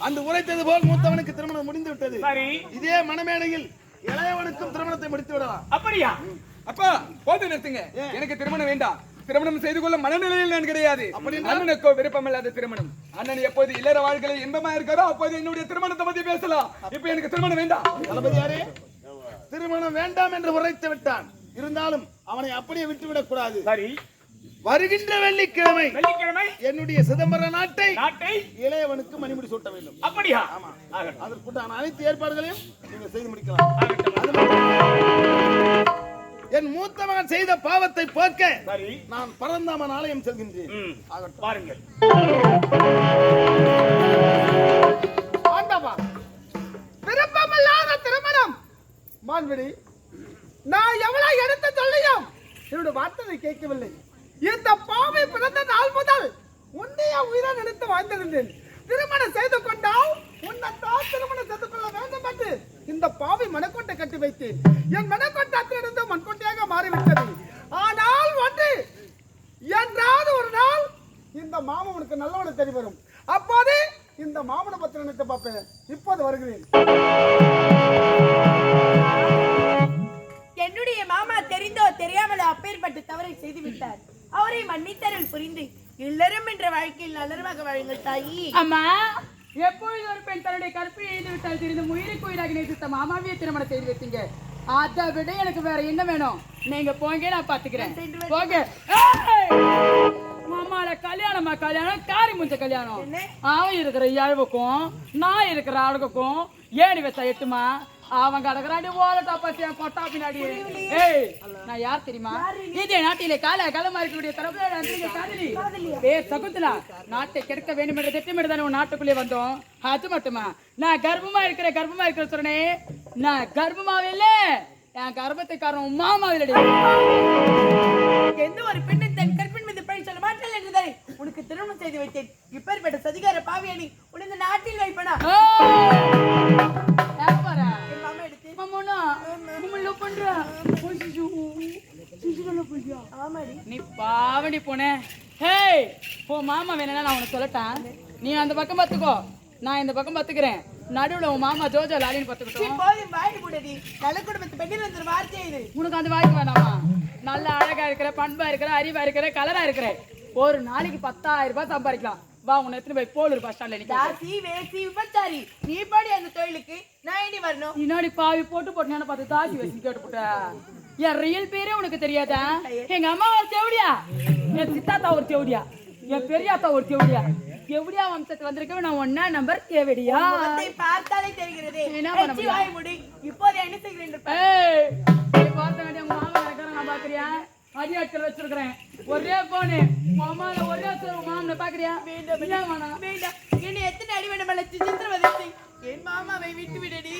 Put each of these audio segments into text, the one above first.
அந்த உரைத்தது போல் மூத்தவனுக்கு திருமணம் முடிந்து விட்டது. இதே மணமேடையில் இளையவனுக்கும் திருமணத்தை முடித்து விடலாம். அப்படியா? அப்பா போது நிறுத்துங்க. எனக்கு திருமணம் வேண்டாம். திருமணம் செய்து கொள்ள மனநிலையில் நான் கிடையாது. அண்ணனுக்கோ விருப்பம் இல்லாத திருமணம். அண்ணன் எப்போது இல்லற வாழ்க்கையில் இன்பமா இருக்காரோ அப்போது என்னுடைய திருமணத்தை பத்தி பேசலாம். இப்ப எனக்கு திருமணம் வேண்டாம். தளபதியாரே, திருமணம் வேண்டாம் என்று உரைத்து விட்டான். இருந்தாலும் அவனை அப்படியே விட்டுவிடக் கூடாது. சரி, வருகின்ற வெள்ளிக்கிழமை என்னுடைய சிதம்பர நாட்டை இளையவனுக்கு மணிமுடி சூட்ட வேண்டும். அப்படியா? ஆமா. அதற்குண்டான அனைத்து ஏற்பாடுகளையும் நீங்க செய்து முடிக்கலாம். என் மூத்த மகன் செய்த பாவத்தை போக்க நான் பரந்தாமன் ஆலயம் செல்கின்றேன். பாருங்கள். விருப்பமில்லாத திருமணம் மான்விடி, நான் எவ்வளவு எடுத்து சொல்லியும் என்னுடைய வார்த்தையை கேட்கவில்லை. இந்த பாவை பிறந்த நாள் முதல் உன்னைய உயிரை நினைத்து வாழ்ந்திருந்தேன். திருமணம் செய்து கொண்டால் உன்னைத்தான் திருமணம் செய்து கொள்ள வேண்டும் என்று இந்த பாவை மனக்கொட்டை கட்டி வைத்தேன். என் மனக்கொட்டாத்திலிருந்து மண்கொட்டையாக மாறிவிட்டது. ஆனால் ஒன்று என்றாவது ஒரு நாள் இந்த மாமனுக்கு நல்லவனை தெரிய வரும். அப்போது இந்த மாமனை பத்தி நினைத்து பார்ப்பேன். இப்போது வருகிறேன். என்னுடைய மாமா தெரிந்தோ தெரியாமலோ அப்பேற்பட்ட தவறை செய்து விட்டார். அவரை மன்னித்தருள் புரிந்து இல்லறம் என்ற வாழ்க்கையில் நல்லறமாக வாழுங்கள் தாயி. அம்மா, எப்பொழுது ஒரு பெண் தன்னுடைய கற்பை எழுதி விட்டால் தெரிந்து உயிருக்கு உயிராக நேசித்த மாமாவிய திருமணம் செய்து வைத்தீங்க. அதை விட எனக்கு வேற என்ன வேணும்? நீங்க போங்க, நான் பாத்துக்கிறேன். போங்க. மாமால கல்யாணமா கல்யாணம், காரி முஞ்ச கல்யாணம். அவன் இருக்கிற இழவுக்கும் நான் இருக்கிற அழகுக்கும் ஏணி வச்சா எட்டுமா? அவன் கடற்கராடி ஓலட்டா பசியா கொட்டா பின்னாடி. ஏய், நான் யார் தெரியுமா? இதே நாட்டிலே கால காலமா இருக்கக்கூடிய தரப்புல சகுந்தலா நாட்டை கெடுக்க வேண்டும் என்ற திட்டமிட்டு உன் நாட்டுக்குள்ளே வந்தோம். அது மட்டுமா, நான் கர்ப்பமா இருக்கிற சொன்னே. நான் கர்ப்பமாவே இல்ல, என் கர்ப்பத்தை காரணம் மாமாவிலடி. எந்த ஒரு பெண்ணின் தன் கற்பின் மீது பழி சொல்ல மாட்டேன் என்றதை உனக்கு திருமணம் செய்து வைத்தேன். இப்பேற்பட்ட சதிகார பாவியணி உனக்கு நாட்டில் வைப்பனா? நீ பாவடி போன. மாமா வேணா நான் உனக்கு சொல்லட்டான். நீ அந்த பக்கம் பாத்துக்கோ, நான் இந்த பக்கம் பாத்துக்கிறேன். நடுவுல உன் மாமா ஜோஜோ லாலின்னு பாத்துக்கிட்டோம். உனக்கு அந்த வாய்ப்பு வேணாமா? நல்ல அழகா இருக்கிற, பண்பா இருக்கிற, அறிவா இருக்கிற, கலரா இருக்கிற. ஒரு நாளைக்கு 10,000 ரூபாய் சம்பாதிக்கலாம். வா, உன்னை எத்தனை போய் போலூர் பஸ் ஸ்டாண்ட்ல விபச்சாரி நீ பாடி அந்த தொழிலுக்கு நான் இனி வரணும். முன்னாடி பாவி போட்டு பார்த்து தாசி வச்சு கேட்டு போட்ட. என் ரியல் பேரே உனக்கு தெரியாதா? எங்க அம்மா ஒரு தேவடியா, என் சித்தாத்தா ஒரு தேவடியா, என் பெரியாத்தா ஒரு தேவடியா. தேவடியா வம்சத்துக்கு வந்திருக்கவே நான் ஒன்னா நம்பர் தேவடியா. பார்த்தாலே தெரிகிறது. இப்போது என்ன செய்கிறேன்? பார்த்த வேண்டிய உங்க மாமா இருக்கிற நான் பாக்குறியா? அடியாட்கள் வச்சிருக்கிறேன். ஒரே போனு மாமால ஒரே மாமனை பாக்குறியா? என்ன எத்தனை அடி வேணும் சித்திரவதை என் மாமாவை விட்டு விடடி.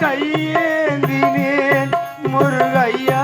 கையேந்தினேன் முருகையா.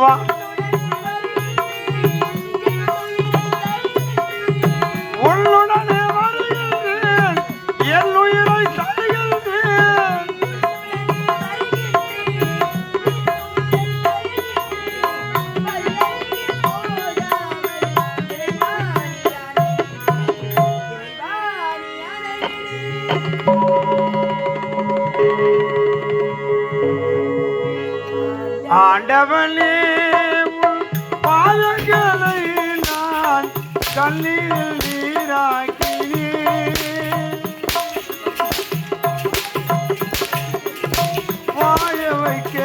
வா உன்னுடனே வருகின்றேன் என் உயிரை தருகின்றேன் ஆண்டவனே உன் பாதங்களை நான் கண்ணீரில் நீராக்கினேன் வாழ வைக்க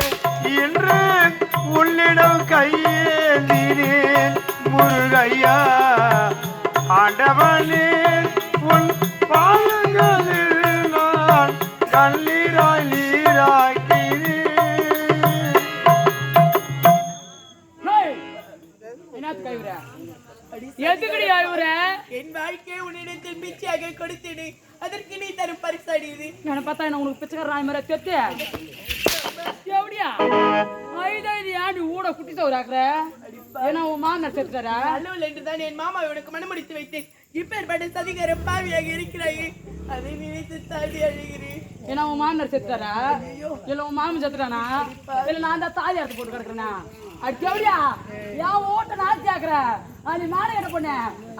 இன்று உன்னிடம் கையேந்தினேன் முருகையா ஆண்டவனே உன் பாதங்களில் நான் கண்ணீராய் நீராக்கினேன் எதுக்கடி அழுவுற? என் வாழ்க்கையை உன்னிடத்தில் பிச்சையாக கொடுத்தேனே, அதற்கு நீ தரும் பரிசாடி இது. என்ன பார்த்தா என்ன உனக்கு பிச்சைக்கார நாய் மாதிரி தெத்து எப்படியா ஐதாவது ஏன் ஊட குட்டி தவறாக்குற? ஏன்னா உன் மாமனார் செத்துட்டாரா? அல்லூல் என்றுதான் என் மாமா உனக்கு மனமுடித்து வைத்தேன். இப்பேற்பட்ட சதிகார பாவியாக இருக்கிறாயே, அதை நினைத்து தாடி அழுகிறேன். ஏன்னா உன் மாமனார் செத்துட்டாரா? இல்ல உன் மாமன் செத்துட்டானா? இல்ல நான் தான் தாலி அறுத்து போட்டு கிடக்குறேனா? அது எப்படியா என் ஓட்ட நாச்சி ஆக்குற? அது மாடை கட்ட பண்ண,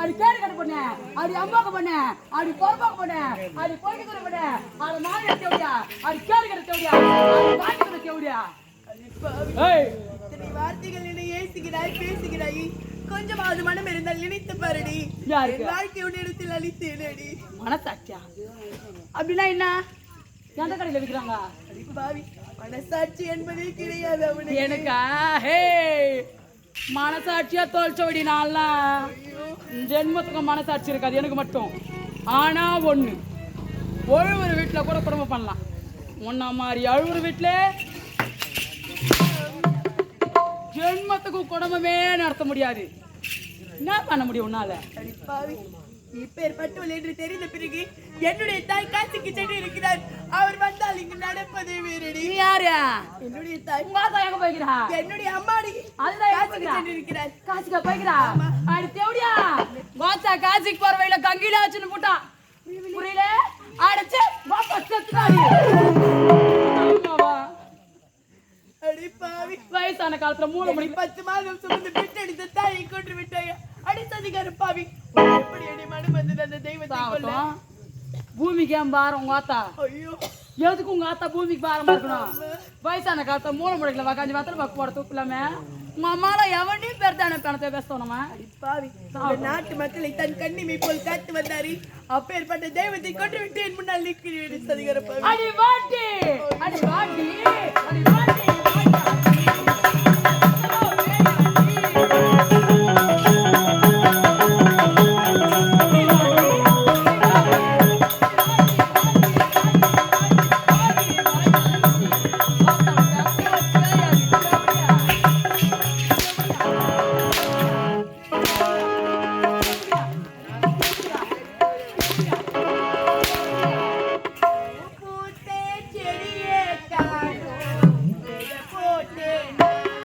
அது கேடு கட்ட பண்ண, அது அம்மாக்கு பண்ண, அது பொறுப்பாக்கு பண்ண, அது பொறுக்கி தர பண்ண, அது மாடை கட்ட எப்படியா, அது கேடு கட்ட எப்படியா, அது காட்டி கட்ட எப்படியா? இத்தனை வார்த்தைகள் என்னை ஏசுகிறாய், பேசுகிறாய். கொஞ்சமாவது மனம் இருந்தால் நினைத்து பாருடி. யாருக்கு? என் வாழ்க்கை உன்னிடத்தில் அளித்தேனடி. மனசாட்சியா? அப்படின்னா என்ன? எந்த கடையில விற்கிறாங்க? பாவி, மனசாட்சி என்பதே கிடையாது அவனுக்கு. எனக்கா? ஹே மனசாட்சியா தோல்ச்சோடி நான்லாம் ஜென்மத்துக்கு மனசாட்சி இருக்காது எனக்கு மட்டும். ஆனா ஒண்ணு, ஒழுவுற வீட்டுல கூட குடும்பம் பண்ணலாம். ஒன்னா மாதிரி அழுவுற வீட்டுல ஜென்மத்துக்கு குடும்பமே நடத்த முடியாது. என்ன பண்ண முடியும் உன்னால? பாவி, இப்பேற்பட்டவள் என்று தெரிந்த பிறகு என்னுடைய தாய் காசிக்கு சென்று இருக்கிறார். அவர் வந்தால் இங்கு நடப்பதே வேறடி. நீ யாரு? என்னுடைய தாய். உங்க தாய் எங்க போய்க்கிறா? என்னுடைய அம்மாடி அதுதான் காசிக்கு சென்று இருக்கிறார். காசிக்கா போய்க்கிறா? அடுத்து எப்படியா கோச்சா காசிக்கு போற வழியில கங்கில வச்சுன்னு போட்டா புரியல? அடைச்சு பாப்பா செத்துறாடி. அடி பாவி, வயசான காலத்துல 3 மணி 10 மாதம் சுமந்து பெற்றெடுத்த தாயை கொன்று விட்டாய. அடித்ததிகார பாவி, எப்படி அடி மனம் வந்தது அந்த தெய்வத்தை கொல்ல? பூமிக்கு ஏன் பாரம் உங்க ஆத்தா? ஐயோ, எதுக்கு உங்க ஆத்தா பூமிக்கு பாரமா இருக்கணும்? வயசான காலத்துல 3 மணிக்குல வக்காஞ்சி மாத்திரம் பக்கு போட தூக்கலாமே. உங்க அம்மால எவனையும் பெருத்தான பணத்தை பேசணுமா? பாவி, இந்த நாட்டு மக்களை தன் கண்ணிமை போல் காத்து வந்தாரு. அப்பேற்பட்ட தெய்வத்தை கொன்று விட்டு என் முன்னால் நிற்கிறேன். சதிகார பாவி, அடி வாட்டி, அடி வாட்டி.